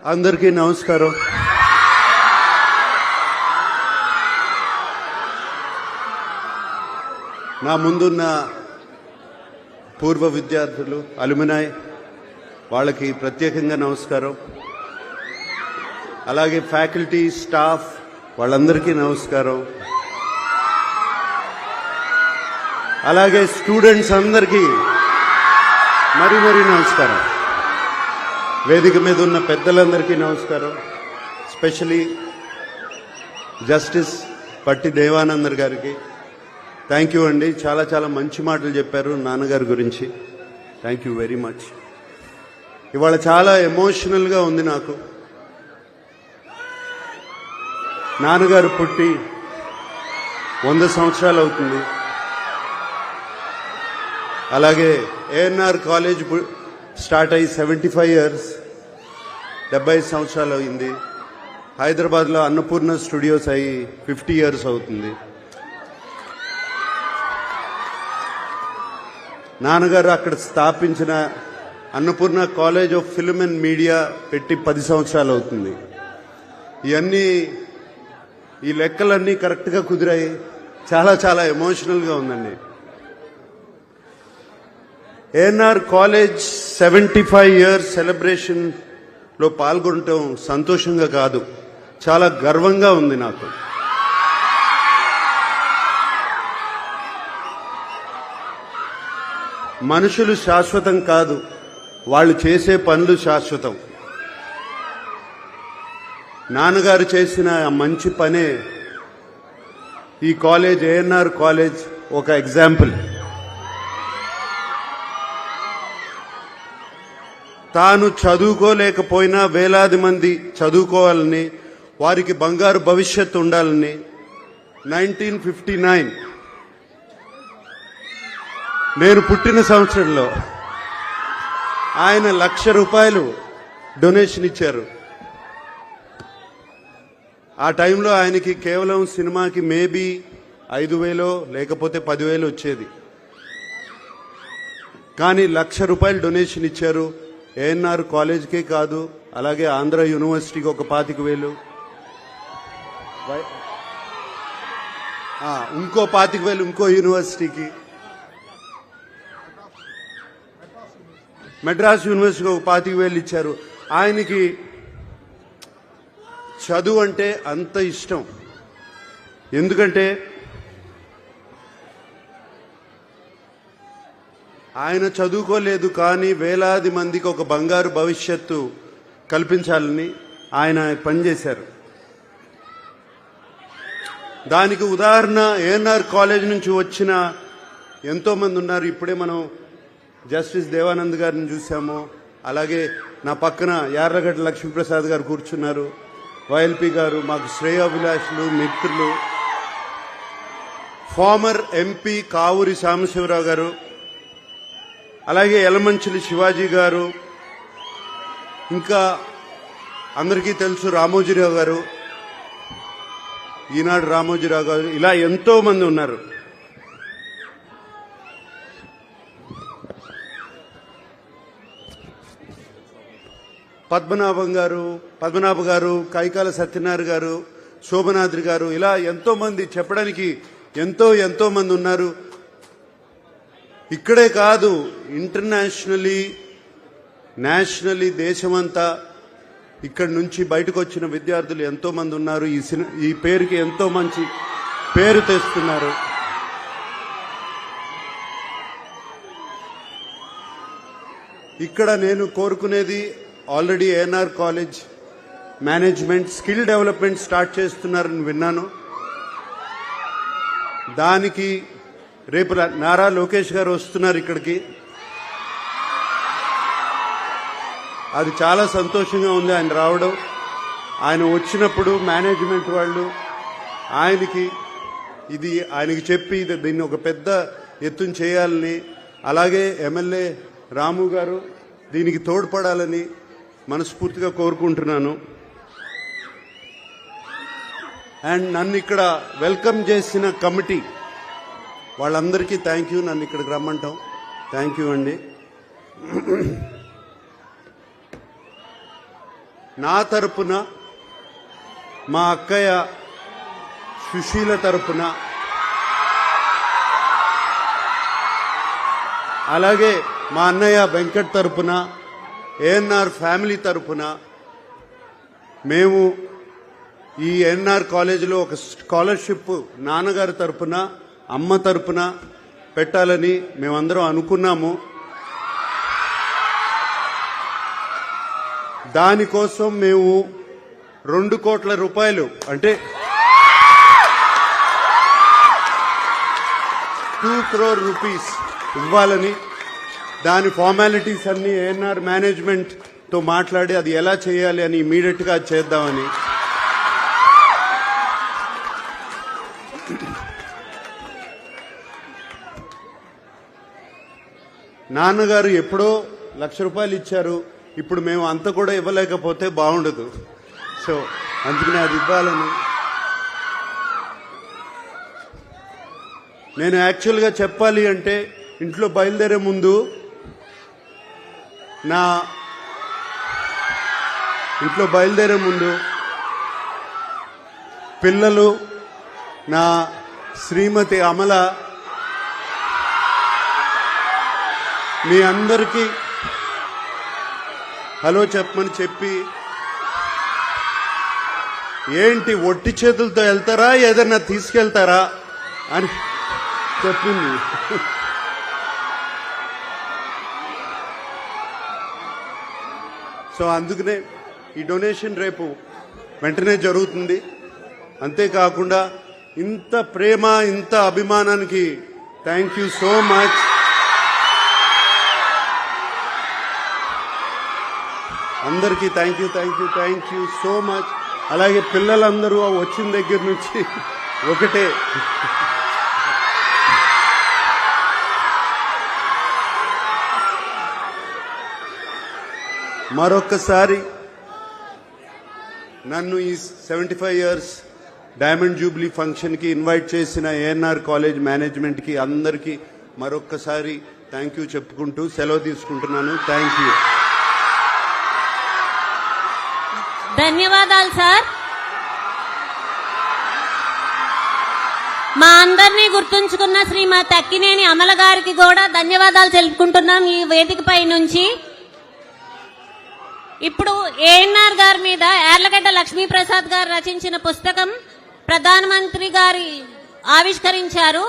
అందరికీ నమస్కారం. నా ముందున్న పూర్వ విద్యార్థులు అలుమినాయ్ వాళ్ళకి ప్రత్యేకంగా నమస్కారం. అలాగే ఫ్యాకల్టీ స్టాఫ్ వాళ్ళందరికీ నమస్కారం. అలాగే స్టూడెంట్స్ అందరికీ మరీ నమస్కారం. వేదిక మీద ఉన్న పెద్దలందరికీ నమస్కారం. స్పెషలీ జస్టిస్ పట్టి దేవానందర్ గారికి థ్యాంక్ యూ అండి. చాలా చాలా మంచి మాటలు చెప్పారు నాన్నగారి గురించి. Thank you very much. ఇవాళ చాలా ఎమోషనల్గా ఉంది నాకు. నాన్నగారు పుట్టి 100 సంవత్సరాలు అవుతుంది. అలాగే ఏఎన్ఆర్ కాలేజ్ స్టార్ట్ అయ్యి 75 ఇయర్స్, 75 సంవత్సరాలు అయింది. హైదరాబాద్లో అన్నపూర్ణ స్టూడియోస్ అయ్యి 50 ఇయర్స్ అవుతుంది. నాన్నగారు అక్కడ స్థాపించిన Annapurna college of film and media పెట్టి 10 సంవత్సరాలు అవుతుంది. ఇవన్నీ ఈ లెక్కలన్నీ కరెక్ట్గా కుదిరాయి. చాలా చాలా ఎమోషనల్గా ఉందండి. ఏఎన్ఆర్ కాలేజ్ 75 ఇయర్స్ సెలబ్రేషన్లో పాల్గొనటం సంతోషంగా కాదు, చాలా గర్వంగా ఉంది నాకు. మనుషులు శాశ్వతం కాదు, వాళ్ళు చేసే పనులు శాశ్వతం. నాన్నగారు చేసిన మంచి పనే ఈ కాలేజ్, ఏఎన్ఆర్ కాలేజ్ ఒక ఎగ్జాంపుల్. తాను చదువుకోలేకపోయినా వేలాది మంది చదువుకోవాలని, వారికి బంగారు భవిష్యత్తు ఉండాలని 1959 నేను పుట్టిన సంవత్సరంలో ఆయన ₹1,00,000 డొనేషన్ ఇచ్చారు. ఆ టైంలో ఆయనకి కేవలం సినిమాకి మేబీ 5,000 లేకపోతే 10,000 వచ్చేది. కానీ ₹1,00,000 డొనేషన్ ఇచ్చారు. ఏఎన్ఆర్ కాలేజ్కే కాదు, అలాగే ఆంధ్ర యూనివర్సిటీకి ఒక 25,000, ఇంకో 25,000 ఇంకో యూనివర్సిటీకి, మెడ్రాస్ యూనివర్సిటీకి ఒక 25,000 ఇచ్చారు. ఆయనకి చదువు అంటే అంత ఇష్టం. ఎందుకంటే ఆయన చదువుకోలేదు, కానీ వేలాది మందికి ఒక బంగారు భవిష్యత్తు కల్పించాలని ఆయన పనిచేశారు. దానికి ఉదాహరణ ఏఎన్ఆర్ కాలేజ్ నుంచి వచ్చిన ఎంతోమంది ఉన్నారు. ఇప్పుడే మనం జస్టిస్ దేవానంద్ గారిని చూసాము. అలాగే నా పక్కన యార్లగడ్డ లక్ష్మీప్రసాద్ గారు కూర్చున్నారు. వైఎల్పి గారు మాకు శ్రేయోభిలాషులు, మిత్రులు. ఫార్మర్ ఎంపీ కావూరి సాంబశివరావు గారు, అలాగే యలమంచిలి శివాజీ గారు, ఇంకా అందరికీ తెలుసు రామోజీరావు గారు, ఈనాడు రామోజీరావు గారు, ఇలా ఎంతో మంది ఉన్నారు. పద్మనాభ గారు, కైకాల సత్యనారాయణ గారు, శోభనాద్రి గారు, ఇలా ఎంతో మంది చెప్పడానికి ఎంతో మంది ఉన్నారు. ఇక్కడే కాదు, ఇంటర్నేషనలీ, నేషనలీ, దేశమంతా ఇక్కడి నుంచి బయటకు వచ్చిన విద్యార్థులు ఎంతో మంది ఉన్నారు. ఈ పేరుకి ఎంతో మంచి పేరు తెస్తున్నారు. ఇక్కడ నేను కోరుకునేది, already ANR college management skill development start చేస్తున్నారని విన్నాను. దానికి రేపు నారా లోకేష్ గారు వస్తున్నారు ఇక్కడికి. అది చాలా సంతోషంగా ఉంది ఆయన రావడం. ఆయన వచ్చినప్పుడు మేనేజ్మెంట్ వాళ్ళు ఆయనకి చెప్పి దీన్ని ఒక పెద్ద ఎత్తున చేయాలని, అలాగే ఎమ్మెల్యే రాము గారు దీనికి తోడ్పడాలని మనస్ఫూర్తిగా కోరుకుంటున్నాను. అండ్ నన్ను ఇక్కడ వెల్కమ్ చేసిన కమిటీ వాళ్ళందరికీ థ్యాంక్ యూ. నన్ను ఇక్కడికి రమ్మంటాం. థ్యాంక్ యూ అండి. నా తరపున, మా అక్కయ్య సుశీల తరపున, అలాగే మా అన్నయ్య వెంకట్ తరపున, ఏఎన్ఆర్ ఫ్యామిలీ తరపున మేము ఈ ఎన్ఆర్ కాలేజీలో ఒక స్కాలర్షిప్ నాన్నగారి తరపున, అమ్మ తరపున పెట్టాలని మేమందరం అనుకున్నాము. దానికోసం మేము 2 కోట్ల రూపాయలు అంటే 2 crore rupees ఇవ్వాలని, దాని ఫార్మాలిటీస్ అన్ని ఏఎన్ఆర్ మేనేజ్మెంట్ తో మాట్లాడి అది ఎలా చేయాలి అని ఇమీడియట్ గా చేద్దామని. నాన్నగారు ఎప్పుడో ₹1,00,000 ఇచ్చారు. ఇప్పుడు మేము అంత కూడా ఇవ్వలేకపోతే బాగుండదు. సో అందుకనే అది ఇవ్వాలని. నేను యాక్చువల్గా చెప్పాలి అంటే ఇంట్లో బయలుదేరే ముందు పిల్లలు, నా శ్రీమతి అమల, మీ అందరికీ హలో చెప్పమని చెప్పి, ఏంటి ఒట్టి చేతులతో వెళ్తారా ఏదన్నా తీసుకెళ్తారా అని చెప్పింది. సో అందుకనే ఈ డొనేషన్ రేపు వెంటనే జరుగుతుంది. అంతేకాకుండా ఇంత ప్రేమ, ఇంత అభిమానానికి థ్యాంక్ యూ సో మచ్. అందరికీ థ్యాంక్ యూ సో మచ్. అలాగే పిల్లలందరూ వచ్చిన దగ్గర నుంచి ఒకటే మరొక్కసారి నన్ను ఈ 75 years డైమండ్ జూబ్లీ ఫంక్షన్ కి ఇన్వైట్ చేసిన ఏఎన్ఆర్ కాలేజ్ మేనేజ్మెంట్ కి అందరికీ మరొక్కసారి థ్యాంక్ యూ చెప్పుకుంటూ సెలవు తీసుకుంటున్నాను. Thank you. ధన్యవాదాలు సార్. మా అందరినీ గుర్తుంచుకున్న శ్రీమతి అక్కినేని అమల గారికి కూడా ధన్యవాదాలు తెలుపుకుంటున్నాం ఈ వేదికపై నుంచి. ఇప్పుడు ఏఎన్ఆర్ గారి మీద యార్లగడ్డ లక్ష్మీప్రసాద్ గారు రచించిన పుస్తకం ప్రధానమంత్రి గారి ఆవిష్కరించారు.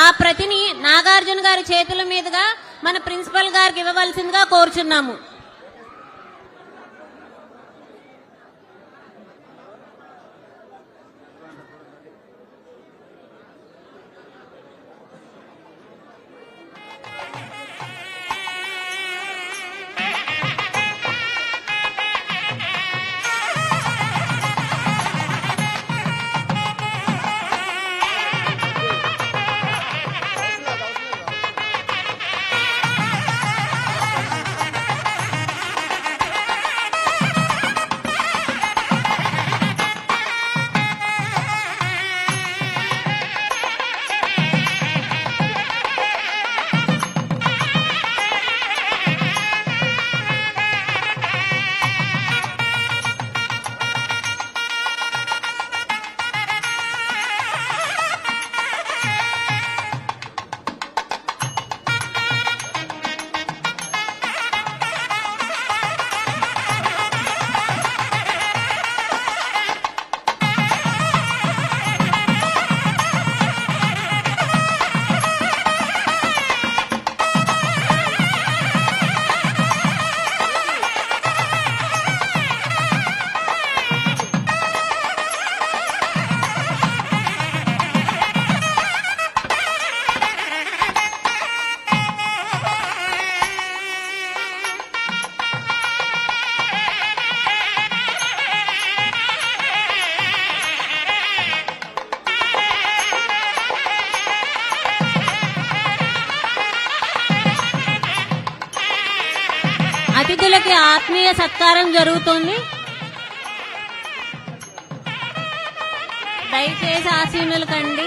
ఆ ప్రతిని నాగార్జున గారి చేతుల మీదుగా మన ప్రిన్సిపల్ గారికి ఇవ్వవలసిందిగా కోరుచున్నాము. అతిథులకి ఆత్మీయ సత్కారం జరుగుతుంది. దయచేసి ఆశీనులు కండి.